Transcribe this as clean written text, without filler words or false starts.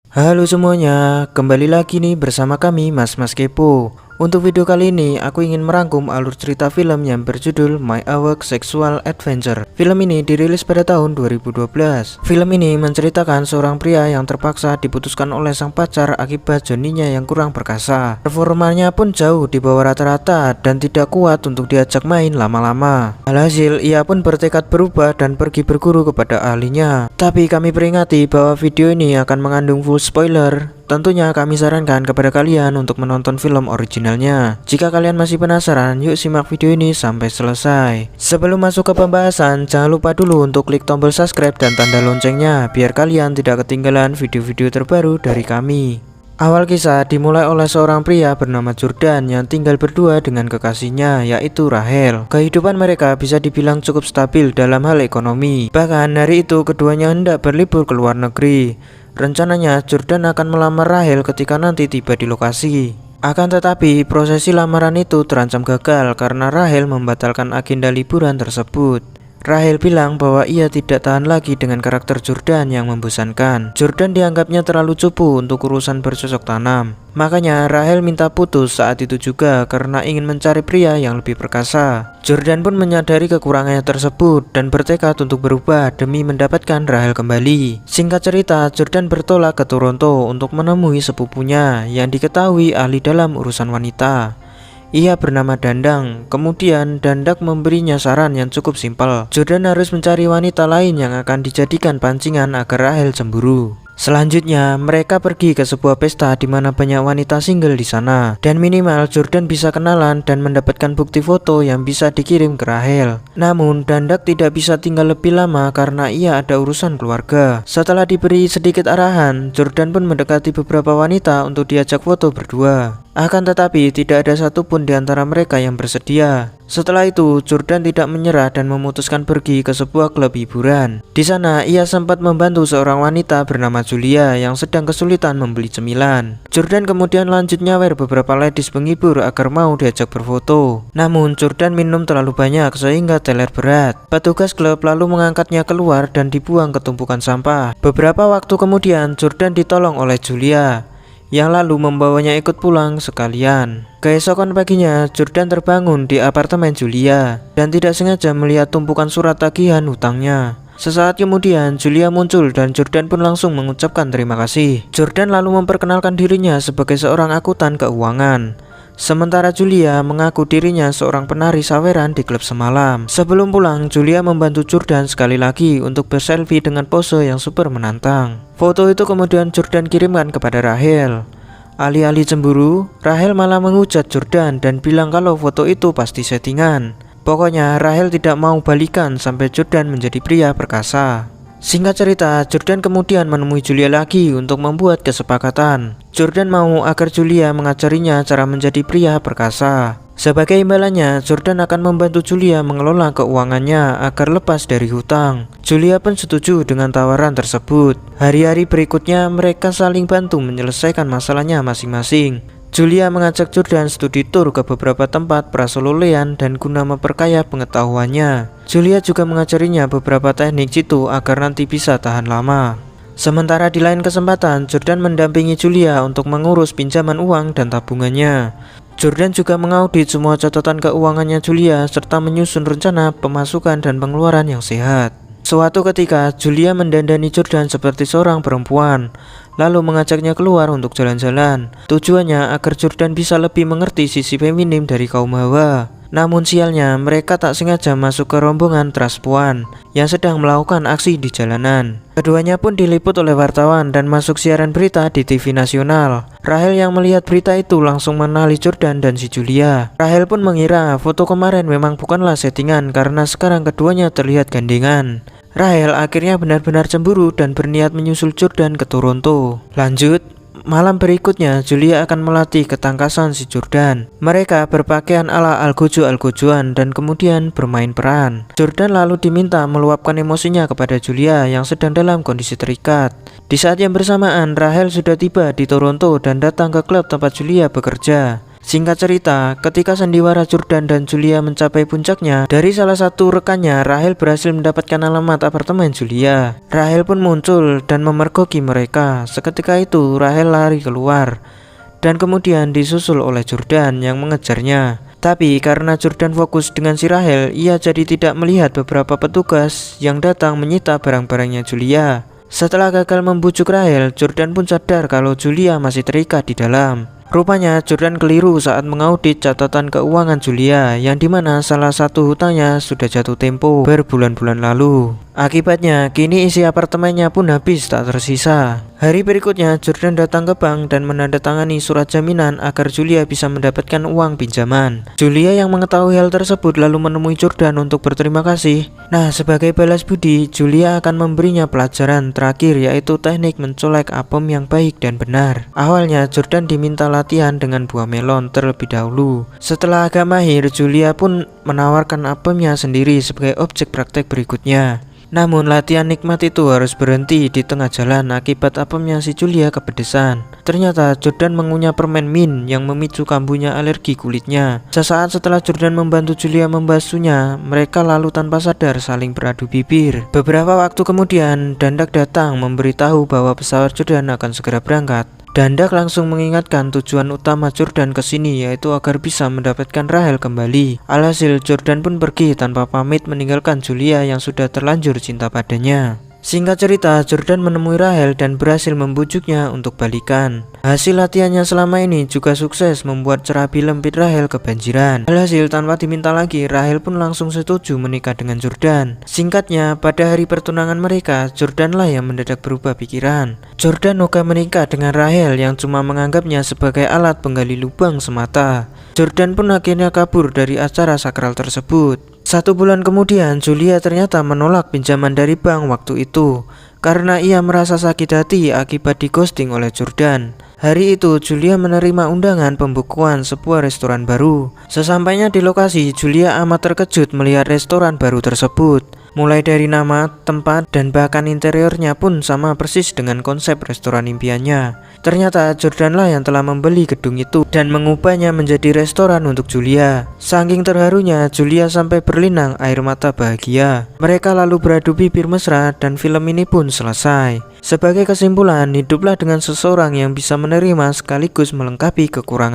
Halo semuanya, kembali lagi nih bersama kami Mas Kepo. Untuk video kali ini, aku ingin merangkum alur cerita film yang berjudul My Awake Sexual Adventure. Film ini dirilis pada tahun 2012. Film ini menceritakan seorang pria yang terpaksa diputuskan oleh sang pacar akibat joninya yang kurang perkasa. Performanya pun jauh di bawah rata-rata dan tidak kuat untuk diajak main lama-lama. Alhasil, ia pun bertekad berubah dan pergi berguru kepada ahlinya. Tapi kami peringati bahwa video ini akan mengandung full spoiler. Tentunya kami sarankan kepada kalian untuk menonton film originalnya. Jika kalian masih penasaran, yuk simak video ini sampai selesai. Sebelum masuk ke pembahasan, jangan lupa dulu untuk klik tombol subscribe dan tanda loncengnya, biar kalian tidak ketinggalan video-video terbaru dari kami. Awal kisah dimulai oleh seorang pria bernama Jordan yang tinggal berdua dengan kekasihnya, yaitu Rahel. Kehidupan mereka bisa dibilang cukup stabil dalam hal ekonomi. Bahkan hari itu keduanya hendak berlibur ke luar negeri. Rencananya Jordan akan melamar Rahel ketika nanti tiba di lokasi. Akan tetapi prosesi lamaran itu terancam gagal karena Rahel membatalkan agenda liburan tersebut. Rahel bilang bahwa ia tidak tahan lagi dengan karakter Jordan yang membosankan. Jordan dianggapnya terlalu cupu untuk urusan bercocok tanam. Makanya Rahel minta putus saat itu juga karena ingin mencari pria yang lebih perkasa. Jordan pun menyadari kekurangannya tersebut dan bertekad untuk berubah demi mendapatkan Rahel kembali. Singkat cerita, Jordan bertolak ke Toronto untuk menemui sepupunya yang diketahui ahli dalam urusan wanita. Ia bernama Dandang. Kemudian Dandak memberinya saran yang cukup simpel. Jordan harus mencari wanita lain yang akan dijadikan pancingan agar Rahel cemburu. Selanjutnya, mereka pergi ke sebuah pesta di mana banyak wanita single di sana. Dan minimal Jordan bisa kenalan dan mendapatkan bukti foto yang bisa dikirim ke Rahel. Namun, Dandak tidak bisa tinggal lebih lama karena ia ada urusan keluarga. Setelah diberi sedikit arahan, Jordan pun mendekati beberapa wanita untuk diajak foto berdua. Akan tetapi tidak ada satupun di antara mereka yang bersedia. Setelah itu, Jordan tidak menyerah dan memutuskan pergi ke sebuah klub hiburan. Di sana, ia sempat membantu seorang wanita bernama Julia yang sedang kesulitan membeli cemilan. Jordan kemudian lanjut nyawer beberapa ladies penghibur agar mau diajak berfoto. Namun, Jordan minum terlalu banyak sehingga teler berat. Petugas klub lalu mengangkatnya keluar dan dibuang ke tumpukan sampah. Beberapa waktu kemudian, Jordan ditolong oleh Julia, yang lalu membawanya ikut pulang sekalian. Keesokan paginya, Jordan terbangun di apartemen Julia dan tidak sengaja melihat tumpukan surat tagihan hutangnya. Sesaat kemudian, Julia muncul dan Jordan pun langsung mengucapkan terima kasih. Jordan lalu memperkenalkan dirinya sebagai seorang akuntan keuangan. Sementara Julia mengaku dirinya seorang penari saweran di klub semalam. Sebelum pulang, Julia membantu Jordan sekali lagi untuk berselfie dengan pose yang super menantang. Foto itu kemudian Jordan kirimkan kepada Rahel. Alih-alih cemburu, Rahel malah menghujat Jordan dan bilang kalau foto itu pasti settingan. Pokoknya Rahel tidak mau balikan sampai Jordan menjadi pria perkasa. Singkat cerita, Jordan kemudian menemui Julia lagi untuk membuat kesepakatan. Jordan mau agar Julia mengajarinya cara menjadi pria perkasa. Sebagai imbalannya, Jordan akan membantu Julia mengelola keuangannya agar lepas dari hutang. Julia pun setuju dengan tawaran tersebut. Hari-hari berikutnya mereka saling bantu menyelesaikan masalahnya masing-masing. Julia mengajak Jordan studi tour ke beberapa tempat praselulean dan guna memperkaya pengetahuannya. Julia juga mengajarinya beberapa teknik jitu agar nanti bisa tahan lama. Sementara di lain kesempatan, Jordan mendampingi Julia untuk mengurus pinjaman uang dan tabungannya. Jordan juga mengaudit semua catatan keuangannya Julia serta menyusun rencana pemasukan dan pengeluaran yang sehat. Suatu ketika, Julia mendandani Jordan seperti seorang perempuan, lalu mengajaknya keluar untuk jalan-jalan. Tujuannya agar Jordan bisa lebih mengerti sisi feminim dari kaum Hawa. Namun sialnya, mereka tak sengaja masuk ke rombongan transpuan yang sedang melakukan aksi di jalanan. Keduanya pun diliput oleh wartawan dan masuk siaran berita di TV nasional. Rahel yang melihat berita itu langsung mengenali Jordan dan si Julia. Rahel pun mengira foto kemarin memang bukanlah settingan karena sekarang keduanya terlihat gandengan. Rahel akhirnya benar-benar cemburu dan berniat menyusul Jordan ke Toronto. Lanjut, malam berikutnya Julia akan melatih ketangkasan si Jordan. Mereka berpakaian ala algojo-algojoan dan kemudian bermain peran. Jordan lalu diminta meluapkan emosinya kepada Julia yang sedang dalam kondisi terikat. Di saat yang bersamaan, Rahel sudah tiba di Toronto dan datang ke klub tempat Julia bekerja. Singkat cerita, ketika sandiwara Jordan dan Julia mencapai puncaknya, dari salah satu rekannya, Rahel berhasil mendapatkan alamat apartemen Julia. Rahel pun muncul dan memergoki mereka. Seketika itu, Rahel lari keluar dan kemudian disusul oleh Jordan yang mengejarnya. Tapi karena Jordan fokus dengan si Rahel, ia jadi tidak melihat beberapa petugas yang datang menyita barang-barangnya Julia. Setelah gagal membujuk Rahel, Jordan pun sadar kalau Julia masih terikat di dalam. Rupanya Jordan keliru saat mengaudit catatan keuangan Julia, yang dimana salah satu hutangnya sudah jatuh tempo berbulan-bulan lalu. Akibatnya kini isi apartemennya pun habis tak tersisa. Hari berikutnya Jordan datang ke bank dan menandatangani surat jaminan agar Julia bisa mendapatkan uang pinjaman. Julia yang mengetahui hal tersebut lalu menemui Jordan untuk berterima kasih. Nah, sebagai balas budi, Julia akan memberinya pelajaran terakhir, yaitu teknik mencolek apem yang baik dan benar. Awalnya Jordan diminta latihan dengan buah melon terlebih dahulu. Setelah agak mahir, Julia pun menawarkan apemnya sendiri sebagai objek praktek berikutnya. Namun latihan nikmat itu harus berhenti di tengah jalan akibat apemnya si Julia kepedesan. Ternyata Jordan mengunyah permen mint yang memicu kambuhnya alergi kulitnya. Sesaat setelah Jordan membantu Julia membasuhnya, mereka lalu tanpa sadar saling beradu bibir. Beberapa waktu kemudian, Dandak datang memberitahu bahwa pesawat Jordan akan segera berangkat. Dandak langsung mengingatkan tujuan utama Jordan ke sini, yaitu agar bisa mendapatkan Rahel kembali. Alhasil Jordan pun pergi tanpa pamit meninggalkan Julia yang sudah terlanjur cinta padanya. Singkat cerita, Jordan menemui Rahel dan berhasil membujuknya untuk balikan. Hasil latihannya selama ini juga sukses membuat Cerabi Lempit Rahel kebanjiran. Alhasil tanpa diminta lagi, Rahel pun langsung setuju menikah dengan Jordan. Singkatnya, pada hari pertunangan mereka, Jordanlah yang mendadak berubah pikiran. Jordan ogah menikah dengan Rahel yang cuma menganggapnya sebagai alat penggali lubang semata. Jordan pun akhirnya kabur dari acara sakral tersebut. 1 bulan kemudian, Julia ternyata menolak pinjaman dari bank waktu itu karena ia merasa sakit hati akibat di-ghosting oleh Jordan. Hari itu, Julia menerima undangan pembukuan sebuah restoran baru. Sesampainya di lokasi, Julia amat terkejut melihat restoran baru tersebut. Mulai dari nama, tempat, dan bahkan interiornya pun sama persis dengan konsep restoran impiannya. Ternyata Jordanlah yang telah membeli gedung itu dan mengubahnya menjadi restoran untuk Julia. Saking terharunya, Julia sampai berlinang air mata bahagia. Mereka lalu beradu bibir mesra dan film ini pun selesai. Sebagai kesimpulan, hiduplah dengan seseorang yang bisa menerima sekaligus melengkapi kekurangan.